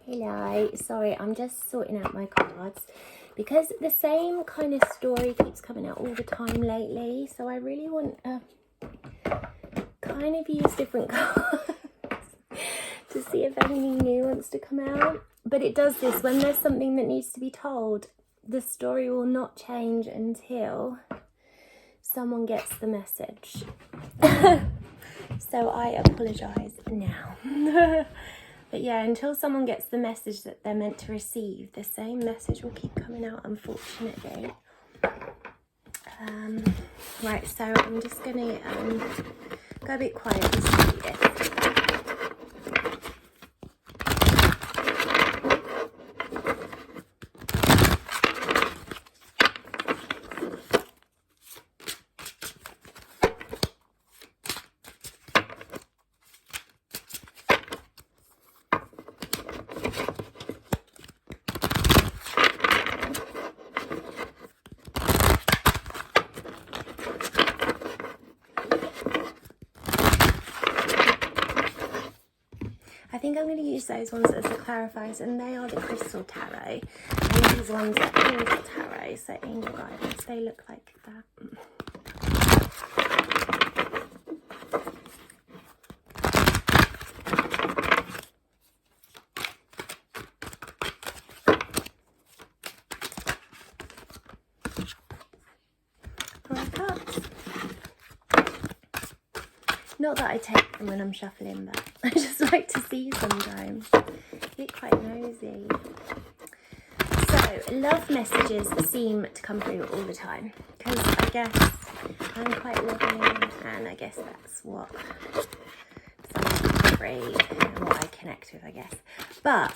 Hello, sorry, I'm just sorting out my cards because the same kind of story keeps coming out all the time lately, so I really want to kind of use different cards to see if anything new wants to come out. But it does this when there's something that needs to be told, the story will not change until someone gets the message. So I apologise now. But yeah, until someone gets the message that they're meant to receive, the same message will keep coming out, unfortunately. Right, so I'm just going to go a bit quiet and see this. I think I'm going to use those ones as the clarifiers, and they are the Crystal Tarot. And these ones are Angel Tarot, so Angel Guidance. They look like that. Not that I take them when I'm shuffling, but I just like to see sometimes. Get quite nosy. So, love messages seem to come through all the time, because I guess I'm quite loving, and I guess that's what I'm free and what I connect with, I guess. But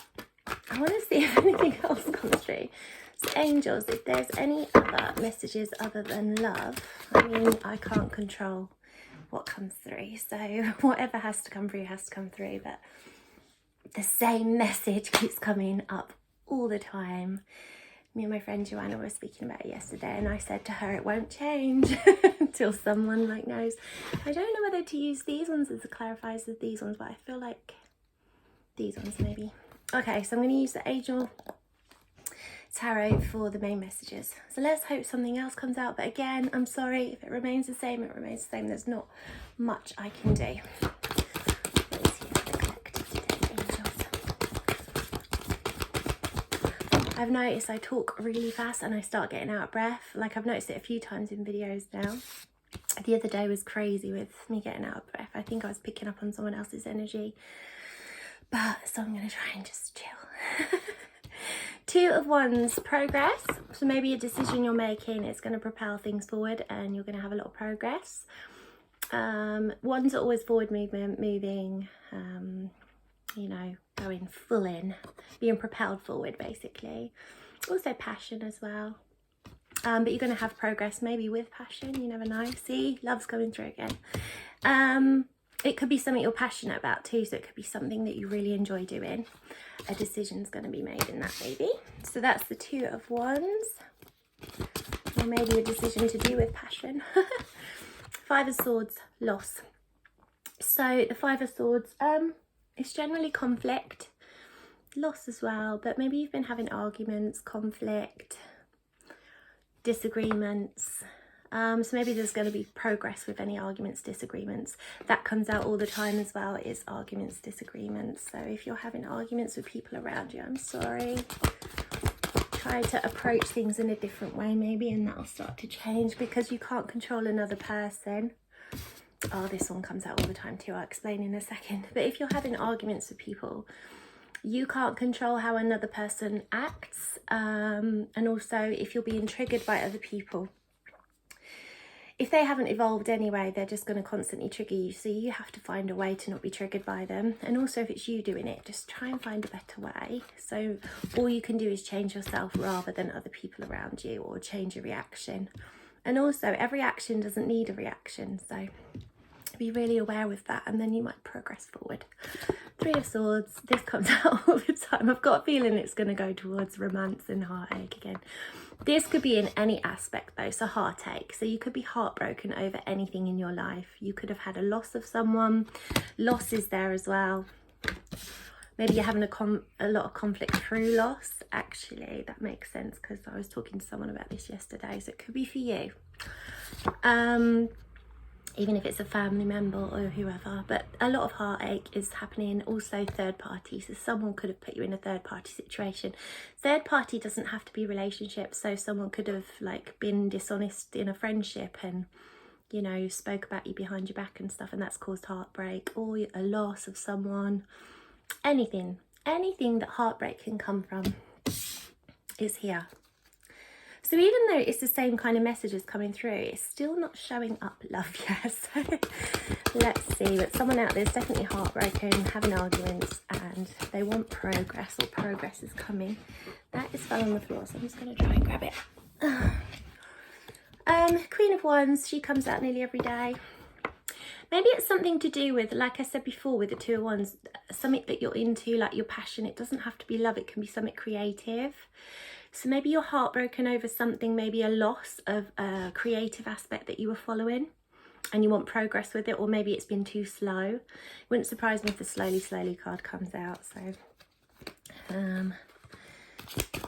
I want to see if anything else comes through. So angels, if there's any other messages other than love, I mean, I can't control what comes through, so whatever has to come through has to come through, but the same message keeps coming up all the time. Me and my friend Joanna were speaking about it yesterday, and I said to her it won't change until someone knows. I don't know whether to use these ones as the clarifiers of these ones, but I feel like these ones maybe. Okay, so I'm going to use the Angel Tarot for the main messages. So let's hope something else comes out, but again, I'm sorry if it remains the same, it remains the same. There's not much I can do. Let's see if they're collected today, angels. I've noticed I talk really fast and I start getting out of breath. Like, I've noticed it a few times in videos now. The other day was crazy with me getting out of breath. I think I was picking up on someone else's energy, but so I'm going to try and just chill. Two of Wands, progress. So maybe a decision you're making is going to propel things forward and you're going to have a lot of progress. Wands are always forward movement, moving, you know, going full in, being propelled forward basically. Also passion as well. But you're going to have progress maybe with passion, you never know. See, love's coming through again. It could be something you're passionate about too, so it could be something that you really enjoy doing. A decision's going to be made in that maybe. So that's the Two of Wands. Or maybe a decision to do with passion. Five of Swords, loss. So the Five of Swords, it's generally conflict, loss as well, but maybe you've been having arguments, conflict, disagreements. So maybe there's going to be progress with any arguments, disagreements. That comes out all the time as well, is arguments, disagreements. So if you're having arguments with people around you, I'm sorry. Try to approach things in a different way maybe, and that'll start to change, because you can't control another person. Oh, this one comes out all the time too, I'll explain in a second. But if you're having arguments with people, you can't control how another person acts. And also if you're being triggered by other people, if they haven't evolved anyway, they're just going to constantly trigger you. So you have to find a way to not be triggered by them. And also if it's you doing it, just try and find a better way. So all you can do is change yourself rather than other people around you, or change your reaction. And also every action doesn't need a reaction. So be really aware with that, and then you might progress forward. Three of Swords, this comes out all the time. I've got a feeling it's going to go towards romance and heartache again. This could be in any aspect though, so heartache. So you could be heartbroken over anything in your life. You could have had a loss of someone. Loss is there as well. Maybe you're having a lot of conflict through loss. Actually, that makes sense because I was talking to someone about this yesterday, so it could be for you. Even if it's a family member or whoever, but a lot of heartache is happening. Also third party, so someone could have put you in a third party situation. Third party doesn't have to be relationship, so someone could have like been dishonest in a friendship and, you know, spoke about you behind your back and stuff, and that's caused heartbreak, or a loss of someone. Anything that heartbreak can come from is here. So even though it's the same kind of messages coming through, it's still not showing up love yet. So let's see. But someone out there is definitely heartbroken, having arguments, and they want progress, or progress is coming. That is fell on the floor, so I'm just going to try and grab it. Queen of Wands, she comes out nearly every day. Maybe it's something to do with, like I said before, with the Two of Wands, something that you're into, like your passion. It doesn't have to be love, it can be something creative. So maybe you're heartbroken over something, maybe a loss of a creative aspect that you were following and you want progress with it, or maybe it's been too slow. It wouldn't surprise me if the slowly card comes out. So I'm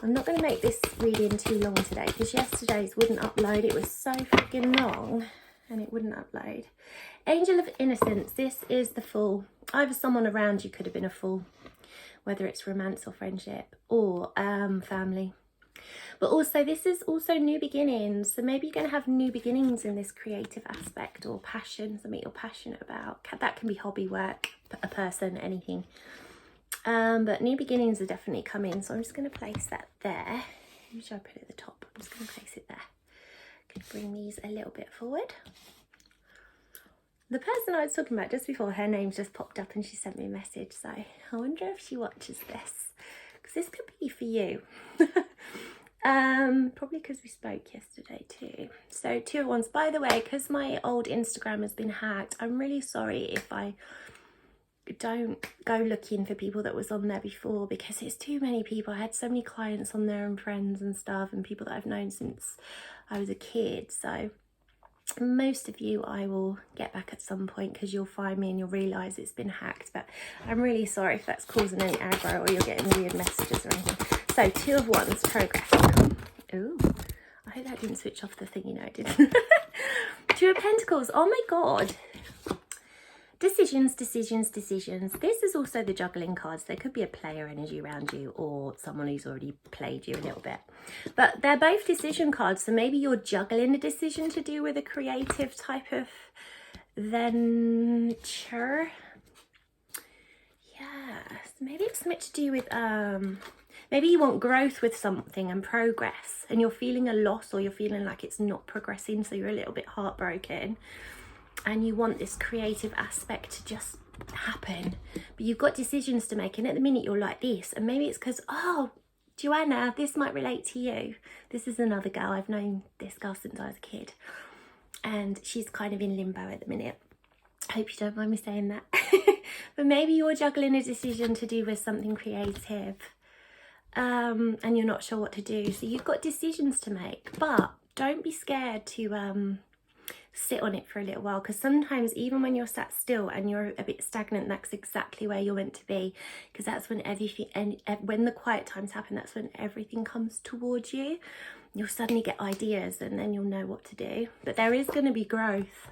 not going to make this reading too long today because yesterday's wouldn't upload. It was so freaking long and it wouldn't upload. Angel of Innocence, this is the Fool. Either someone around you could have been a fool, whether it's romance or friendship or family. But also this is also new beginnings, so maybe you're going to have new beginnings in this creative aspect or passion, something you're passionate about. That can be hobby, work, a person, anything. But new beginnings are definitely coming, so I'm just going to place that there. Maybe should I put it at the top? I'm just going to place it there. Can bring these a little bit forward. The person I was talking about just before, her name's just popped up and she sent me a message, so I wonder if she watches this, because this could be for you. Probably because we spoke yesterday too. So Two of Wands, by the way, because my old Instagram has been hacked, I'm really sorry if I don't go looking for people that was on there before, because it's too many people. I had so many clients on there and friends and stuff and people that I've known since I was a kid. So most of you I will get back at some point, because you'll find me and you'll realise it's been hacked. But I'm really sorry if that's causing any aggro or you're getting weird messages or anything. So Two of Wands, progress. Ooh, I hope that didn't switch off the thing, you know it didn't. Two of Pentacles, oh my god. Decisions. This is also the juggling cards. There could be a player energy around you or someone who's already played you a little bit. But they're both decision cards, so maybe you're juggling a decision to do with a creative type of venture. Yes, maybe it's something to do with maybe you want growth with something and progress, and you're feeling a loss, or you're feeling like it's not progressing, so you're a little bit heartbroken and you want this creative aspect to just happen, but you've got decisions to make, and at the minute you're like this. And maybe it's because, oh, Joanna, this might relate to you. This is another girl. I've known this girl since I was a kid, and she's kind of in limbo at the minute. I hope you don't mind me saying that. But maybe you're juggling a decision to do with something creative, and you're not sure what to do. So you've got decisions to make, but don't be scared to sit on it for a little while, because sometimes even when you're sat still and you're a bit stagnant, that's exactly where you're meant to be, because that's when everything, and when the quiet times happen, that's when everything comes towards you. You'll suddenly get ideas and then you'll know what to do. But there is going to be growth.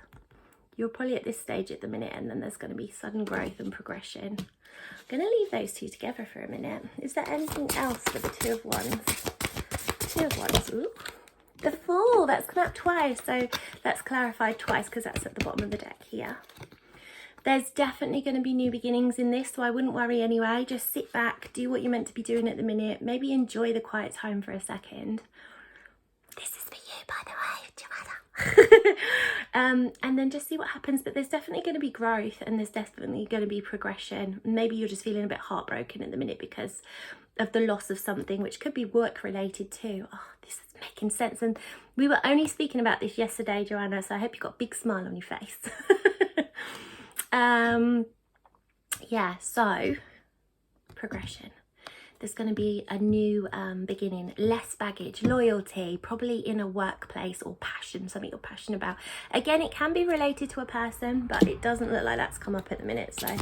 You're probably at this stage at the minute, and then there's going to be sudden growth and progression. I'm going to leave those two together for a minute. Is there anything else for the Two of Wands? Two of Wands. Ooh. The Fool, that's come out twice, so that's clarified twice because that's at the bottom of the deck here. There's definitely going to be new beginnings in this, so I wouldn't worry anyway. Just sit back, do what you're meant to be doing at the minute. Maybe enjoy the quiet time for a second. This is for you, by the way, Joanna. And then just see what happens. But there's definitely going to be growth, and there's definitely going to be progression. Maybe you're just feeling a bit heartbroken at the minute because of the loss of something, which could be work related too. Oh, this is making sense. And we were only speaking about this yesterday, Joanna, so I hope you got a big smile on your face. Yeah, so progression. There's going to be a new beginning, less baggage, loyalty, probably in a workplace, or passion, something you're passionate about. Again, it can be related to a person, but it doesn't look like that's come up at the minute, so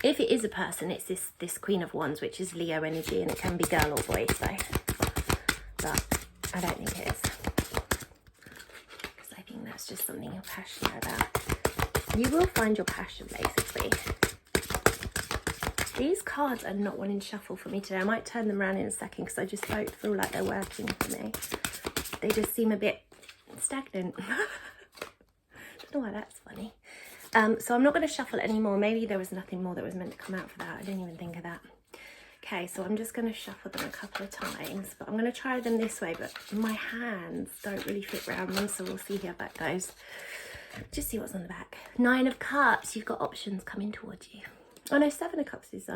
If it is a person, it's this Queen of Wands, which is Leo energy, and it can be girl or boy, so. But I don't think it is. Because I think that's just something you're passionate about. You will find your passion, basically. These cards are not wanting to shuffle for me today. I might turn them around in a second because I just don't feel like they're working for me. They just seem a bit stagnant. I don't know why that's funny. So I'm not going to shuffle anymore. Maybe there was nothing more that was meant to come out for that. I didn't even think of that. Okay, so I'm just going to shuffle them a couple of times, but I'm going to try them this way, but my hands don't really fit around them, so we'll see how that goes. Just see what's on the back. 9 of Cups, you've got options coming towards you. Oh no, 7 of Cups is,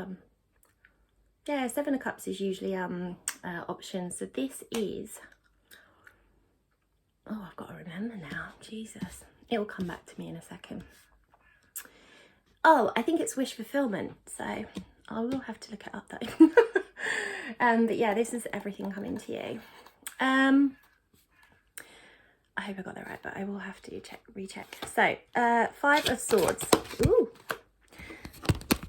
yeah, 7 of Cups is usually options. So this is, oh, I've got to remember now, Jesus. It will come back to me in a second. Oh, I think it's wish fulfillment, so I will have to look it up though. But yeah, this is everything coming to you. I hope I got that right, but I will have to recheck. So, 5 of Swords. Ooh,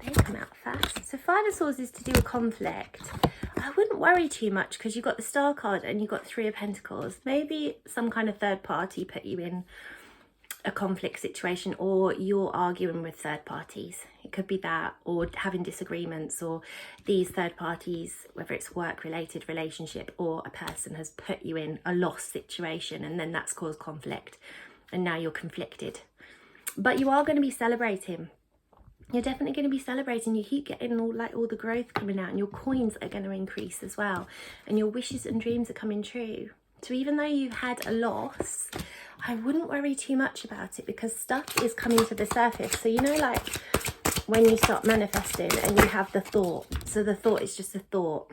they come out fast. So 5 of Swords is to do with conflict. I wouldn't worry too much because you've got the Star card and you've got 3 of Pentacles. Maybe some kind of third party put you in a conflict situation, or you're arguing with third parties. It could be that, or having disagreements, or these third parties, whether it's work related, relationship, or a person has put you in a lost situation, and then that's caused conflict and now you're conflicted. But you are going to be celebrating. You're definitely going to be celebrating. You keep getting all the growth coming out, and your coins are going to increase as well, and your wishes and dreams are coming true. So even though you've had a loss, I wouldn't worry too much about it, because stuff is coming to the surface. So, you know, like when you start manifesting and you have the thought. So the thought is just a thought.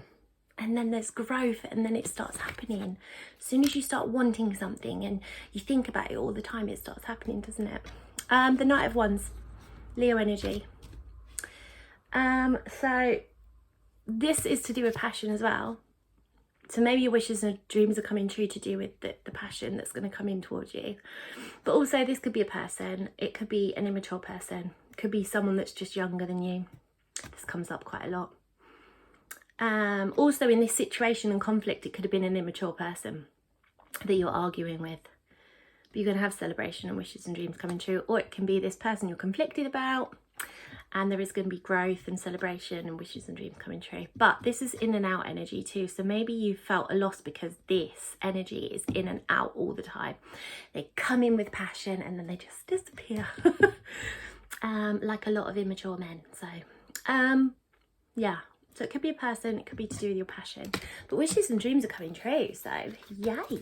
And then there's growth, and then it starts happening. As soon as you start wanting something and you think about it all the time, it starts happening, doesn't it? The Knight of Wands, Leo energy. So this is to do with passion as well. So maybe your wishes and dreams are coming true to do with the passion that's going to come in towards you. But also this could be a person. It could be an immature person. It could be someone that's just younger than you. This comes up quite a lot. Also in this situation and conflict, it could have been an immature person that you're arguing with. But you're going to have celebration and wishes and dreams coming true. Or it can be this person you're conflicted about, and there is going to be growth and celebration and wishes and dreams coming true. But this is in and out energy too. So maybe you felt a loss because this energy is in and out all the time. They come in with passion and then they just disappear. Like a lot of immature men. So, yeah. So it could be a person, it could be to do with your passion. But wishes and dreams are coming true. So, yay.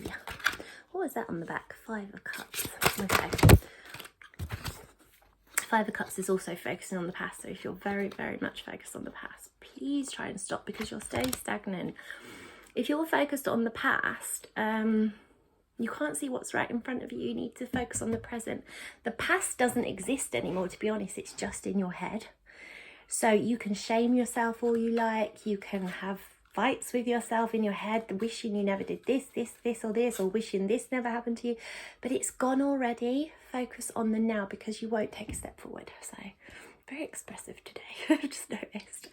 What was that on the back? 5 of Cups. Okay. 5 of Cups is also focusing on the past. So if you're very, very much focused on the past, please try and stop, because you'll stay stagnant. If you're focused on the past, you can't see what's right in front of you. You need to focus on the present. The past doesn't exist anymore, to be honest. It's just in your head. So you can shame yourself all you like. You can have fights with yourself in your head, wishing you never did this, or wishing this never happened to you. But it's gone already. Focus on the now, because you won't take a step forward. So, very expressive today, I've just noticed.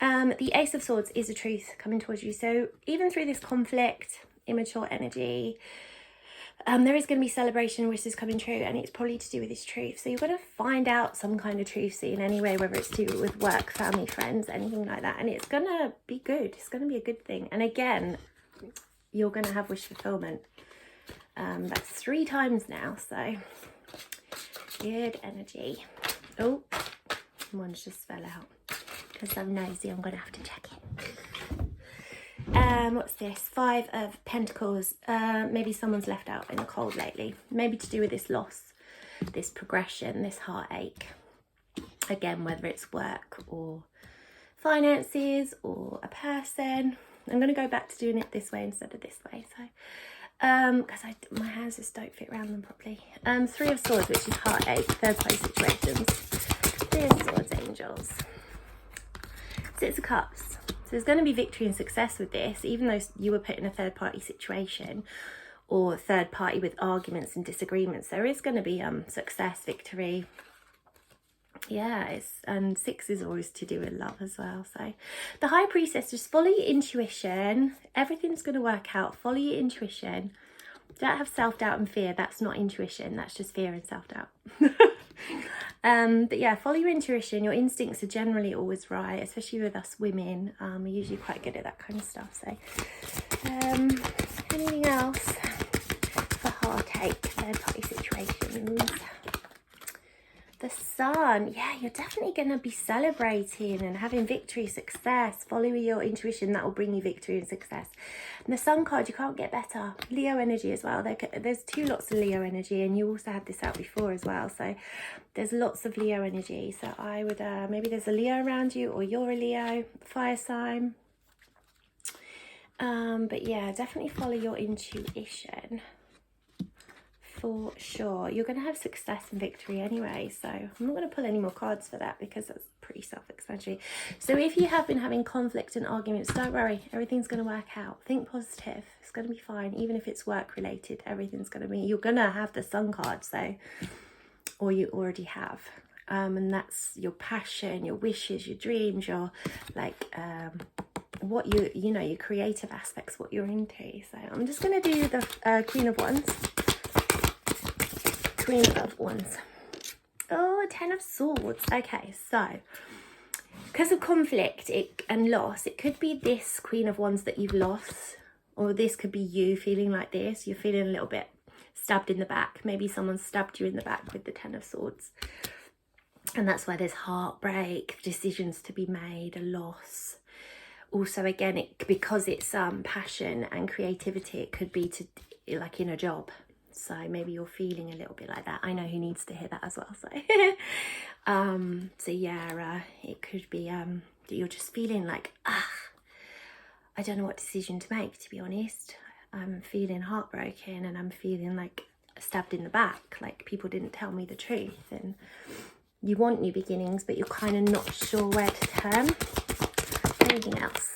The Ace of Swords is a truth coming towards you. So even through this conflict, immature energy, there is going to be celebration, wishes coming true, and it's probably to do with this truth. So you're going to find out some kind of truth in any way, whether it's to do with work, family, friends, anything like that. And it's going to be good. It's going to be a good thing. And again, you're going to have wish fulfillment. That's 3 times now, so good energy. Oh, one's just fell out because I'm nosy. I'm gonna have to check it. What's this? 5 of Pentacles. Maybe someone's left out in the cold lately. Maybe to do with this loss, this progression, this heartache. Again, whether it's work or finances or a person. I'm gonna go back to doing it this way instead of this way. So. Because my hands just don't fit around them properly. 3 of Swords, which is heartache, third party situations. 3 of Swords, angels. 6 of Cups. So there's going to be victory and success with this, even though you were put in a third party situation or third party with arguments and disagreements. There is going to be success, victory. Yeah, and 6 is always to do with love as well. So the High Priestess, just follow your intuition. Everything's going to work out. Follow your intuition. Don't have self-doubt and fear. That's not intuition. That's just fear and self-doubt. But yeah, follow your intuition. Your instincts are generally always right, especially with us women. We're usually quite good at that kind of stuff. So anything else for heartache, third-party situations? The Sun, yeah, you're definitely going to be celebrating and having victory, success. Follow your intuition, that will bring you victory and success. And the Sun card, you can't get better. Leo energy as well. There's 2 lots of Leo energy, and you also had this out before as well. So there's lots of Leo energy. So I would, maybe there's a Leo around you, or you're a Leo, fire sign. But yeah, definitely follow your intuition. For sure. You're going to have success and victory anyway, so I'm not going to pull any more cards for that because that's pretty self-explanatory. So if you have been having conflict and arguments, don't worry, everything's going to work out. Think positive. It's going to be fine. Even if it's work related, everything's going to be, you're going to have the Sun card, so, or you already have. And that's your passion, your wishes, your dreams, your like what you know, your creative aspects, what you're into. So I'm just going to do the Queen of Wands. Queen of Wands. Oh, 10 of Swords. Okay, so because of conflict and loss, it could be this Queen of Wands that you've lost, or this could be you feeling like this. You're feeling a little bit stabbed in the back. Maybe someone stabbed you in the back with the 10 of Swords. And that's why there's heartbreak, decisions to be made, a loss. Also, again, because it's passion and creativity, it could be to like in a job. So maybe you're feeling a little bit like that. I know who needs to hear that as well. So, so yeah, it could be that you're just feeling like, I don't know what decision to make, to be honest. I'm feeling heartbroken and I'm feeling like stabbed in the back, like people didn't tell me the truth. And you want new beginnings, but you're kind of not sure where to turn. Anything else?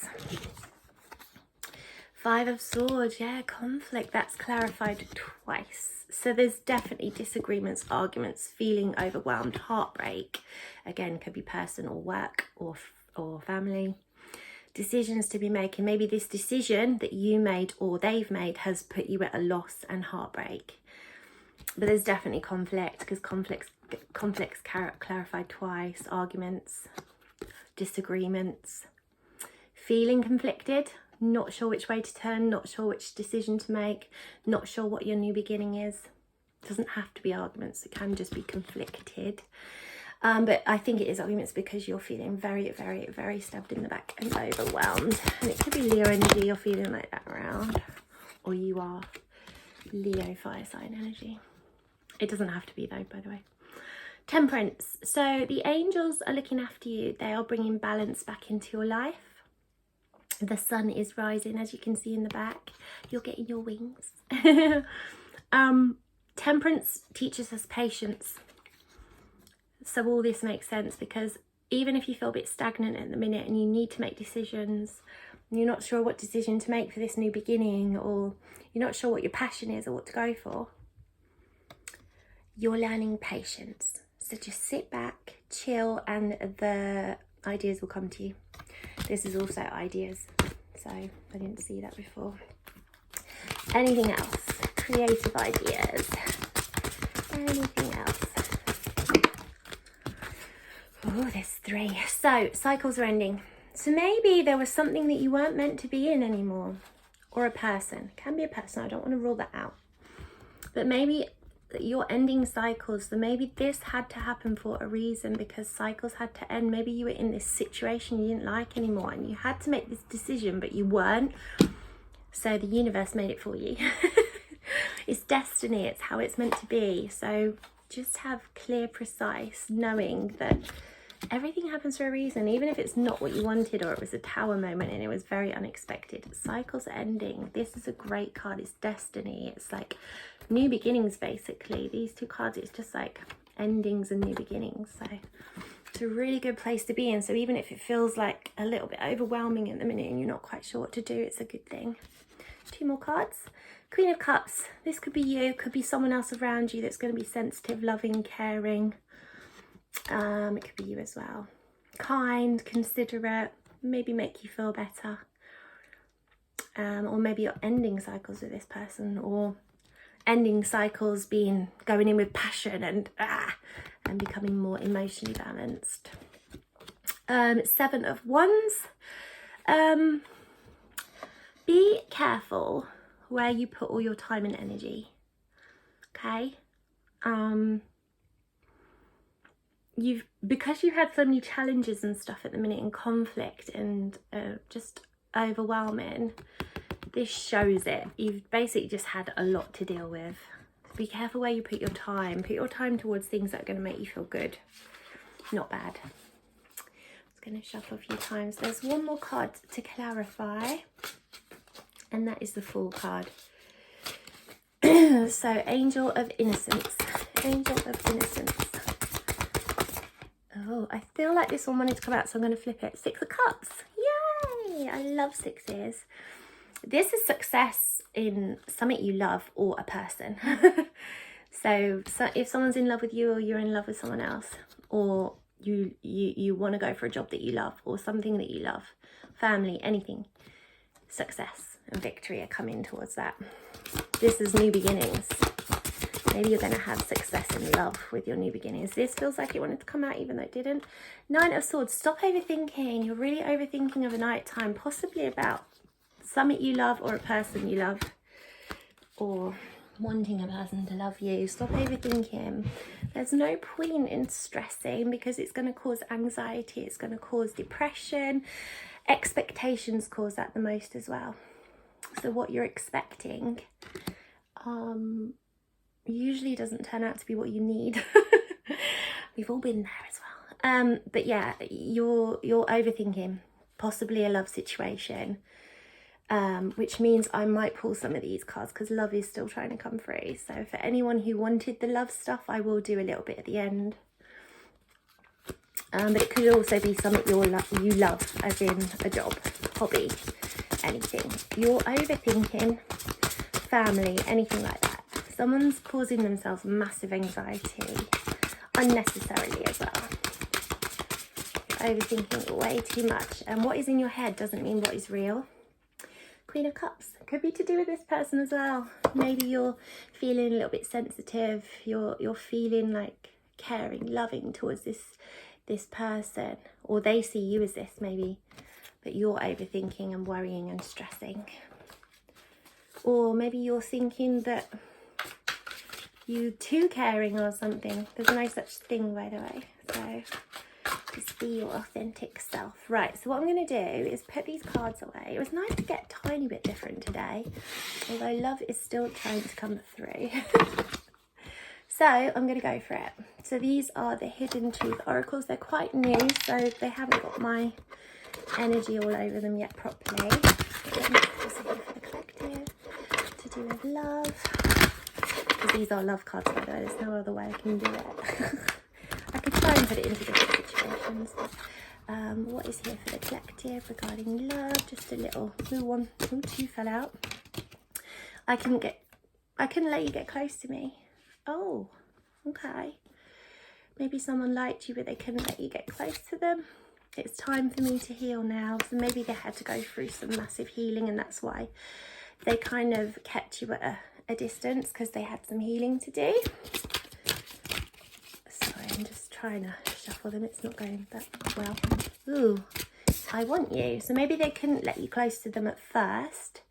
5 of Swords, yeah, conflict, that's clarified twice. So there's definitely disagreements, arguments, feeling overwhelmed, heartbreak. Again, could be personal, work, or family. Decisions to be making. Maybe this decision that you made or they've made has put you at a loss and heartbreak. But there's definitely conflict, because conflicts clarified twice, arguments, disagreements, feeling conflicted. Not sure which way to turn, not sure which decision to make, not sure what your new beginning is. It doesn't have to be arguments, it can just be conflicted. But I think it is arguments because you're feeling very, very, very stabbed in the back and overwhelmed. And it could be Leo energy, you're feeling like that around. Or you are Leo fire sign energy. It doesn't have to be though, by the way. Temperance. So the angels are looking after you. They are bringing balance back into your life. The sun is rising, as you can see in the back. You're getting your wings. Temperance teaches us patience. So all this makes sense, because even if you feel a bit stagnant at the minute and you need to make decisions, and you're not sure what decision to make for this new beginning, or you're not sure what your passion is or what to go for, you're learning patience. So just sit back, chill, and the ideas will come to you. This is also ideas, so I didn't see that before. Anything else? Creative ideas. Anything else? Oh, there's 3. So cycles are ending. So maybe there was something that you weren't meant to be in anymore, or a person. It can be a person. I don't want to rule that out. But maybe you're ending cycles, so maybe this had to happen for a reason, because cycles had to end. Maybe you were in this situation you didn't like anymore and you had to make this decision, but you weren't, so the universe made it for you. It's destiny, it's how it's meant to be. So just have clear, precise knowing that everything happens for a reason, even if it's not what you wanted, or it was a tower moment and it was very unexpected. Cycles are ending. This is a great card. It's destiny. It's like new beginnings, basically. These 2 cards, it's just like endings and new beginnings. So it's a really good place to be in. So even if it feels like a little bit overwhelming at the minute and you're not quite sure what to do, it's a good thing. 2 more cards. Queen of Cups. This could be you, could be someone else around you that's going to be sensitive, loving, caring. It could be you as well. Kind, considerate, maybe make you feel better. Or maybe you're ending cycles with this person, or ending cycles being going in with passion and becoming more emotionally balanced. 7 of Wands. Be careful where you put all your time and energy. Okay? Because you've had so many challenges and stuff at the minute, and conflict and just overwhelming, this shows it. You've basically just had a lot to deal with. Be careful where you put your time. Put your time towards things that are going to make you feel good, not bad. I'm going to shuffle a few times. There's one more card to clarify, and that is the Fool card. So, Angel of Innocence. Angel of Innocence. Oh, I feel like this one wanted to come out, so I'm going to flip it. 6 of Cups. Yay! I love sixes. This is success in something you love or a person. So if someone's in love with you, or you're in love with someone else, or you want to go for a job that you love, or something that you love, family, anything, success and victory are coming towards that. This is new beginnings. Maybe you're going to have success in love with your new beginnings. This feels like it wanted to come out even though it didn't. 9 of Swords. Stop overthinking. You're really overthinking of a night time, possibly about something you love or a person you love, or wanting a person to love you. Stop overthinking. There's no point in stressing, because it's going to cause anxiety. It's going to cause depression. Expectations cause that the most as well. So what you're expecting usually doesn't turn out to be what you need. We've all been there as well. But yeah, you're overthinking possibly a love situation, which means I might pull some of these cards because love is still trying to come through. So for anyone who wanted the love stuff, I will do a little bit at the end. But it could also be something you love, as in a job, hobby, anything. You're overthinking, family, anything like that. Someone's causing themselves massive anxiety, unnecessarily as well. Overthinking way too much. And what is in your head doesn't mean what is real. Queen of Cups. Could be to do with this person as well. Maybe you're feeling a little bit sensitive. You're feeling like caring, loving towards this person. Or they see you as this maybe. But you're overthinking and worrying and stressing. Or maybe you're thinking that you too caring or something. There's no such thing, by the way. So just be your authentic self. Right, so what I'm going to do is put these cards away. It was nice to get a tiny bit different today, although love is still trying to come through. So I'm going to go for it. So these are the Hidden Truth Oracles. They're quite new, so they haven't got my energy all over them yet properly. For the collective, to do with love. Because these are love cards, by the way. There's no other way I can do it. I could try and put it into different situations. But, what is here for the collective regarding love? Just a little one. Ooh, 2 fell out. I couldn't let you get close to me. Oh, okay. Maybe someone liked you, but they couldn't let you get close to them. It's time for me to heal now. So maybe they had to go through some massive healing, and that's why they kind of kept you at a distance, because they had some healing to do. Sorry, I'm just trying to shuffle them. It's not going that well. Ooh, I want you. So maybe they couldn't let you close to them at first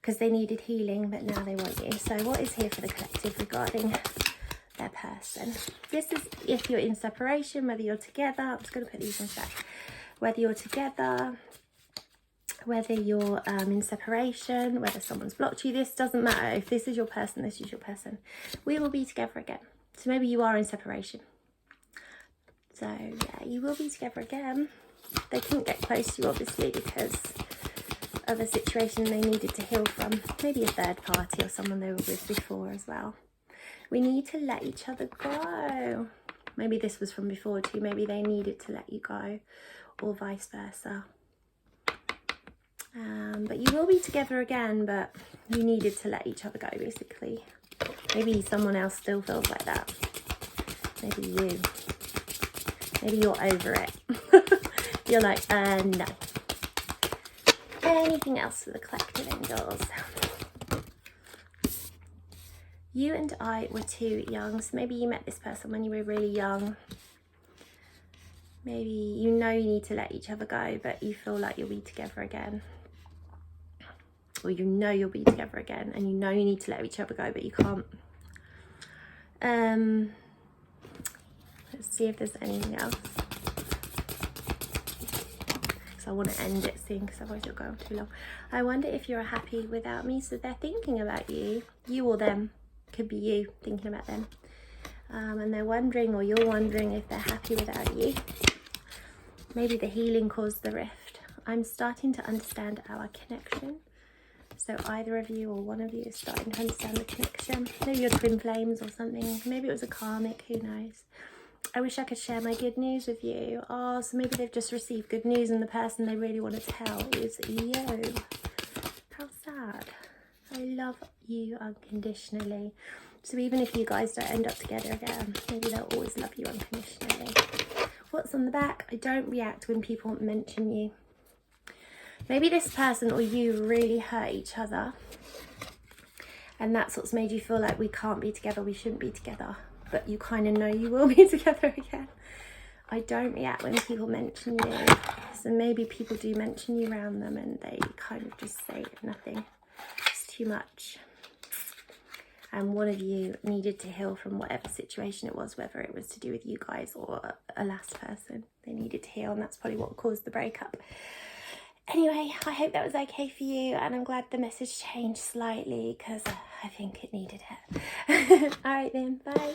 because they needed healing, but now they want you. So what is here for the collective regarding their person? This is if you're in separation, whether you're together. I'm just going to put these on back. Whether you're together, whether you're in separation, whether someone's blocked you, this doesn't matter. If this is your person, this is your person. We will be together again. So maybe you are in separation. So yeah, you will be together again. They couldn't get close to you, obviously, because of a situation they needed to heal from. Maybe a third party or someone they were with before as well. We need to let each other go. Maybe this was from before too. Maybe they needed to let you go, or vice versa. But you will be together again, but you needed to let each other go, basically. Maybe someone else still feels like that. Maybe you. Maybe you're over it. You're like, no. Anything else for the collective, angels? You and I were too young, so maybe you met this person when you were really young. Maybe you know you need to let each other go, but you feel like you'll be together again. Or you know you'll be together again, and you know you need to let each other go, but you can't. Let's see if there's anything else. I want to end it soon because otherwise it'll go on too long. I wonder if you're happy without me. So they're thinking about you or them. Could be you thinking about them. And they're wondering, or you're wondering, if they're happy without you. Maybe the healing caused the rift. I'm starting to understand our connection. So either of you or one of you is starting to understand the connection. Maybe you're twin flames or something. Maybe it was a karmic, who knows. I wish I could share my good news with you. Oh, so maybe they've just received good news and the person they really want to tell is you. How sad. I love you unconditionally. So even if you guys don't end up together again, maybe they'll always love you unconditionally. What's on the back? I don't react when people mention you. Maybe this person or you really hurt each other. And that's what's made you feel like we can't be together, we shouldn't be together. But you kind of know you will be together again. I don't react when people mention you. So maybe people do mention you around them and they kind of just say nothing. It's too much. And one of you needed to heal from whatever situation it was, whether it was to do with you guys or a last person. They needed to heal, and that's probably what caused the breakup. Anyway, I hope that was okay for you, and I'm glad the message changed slightly because I think it needed it. All right then, bye.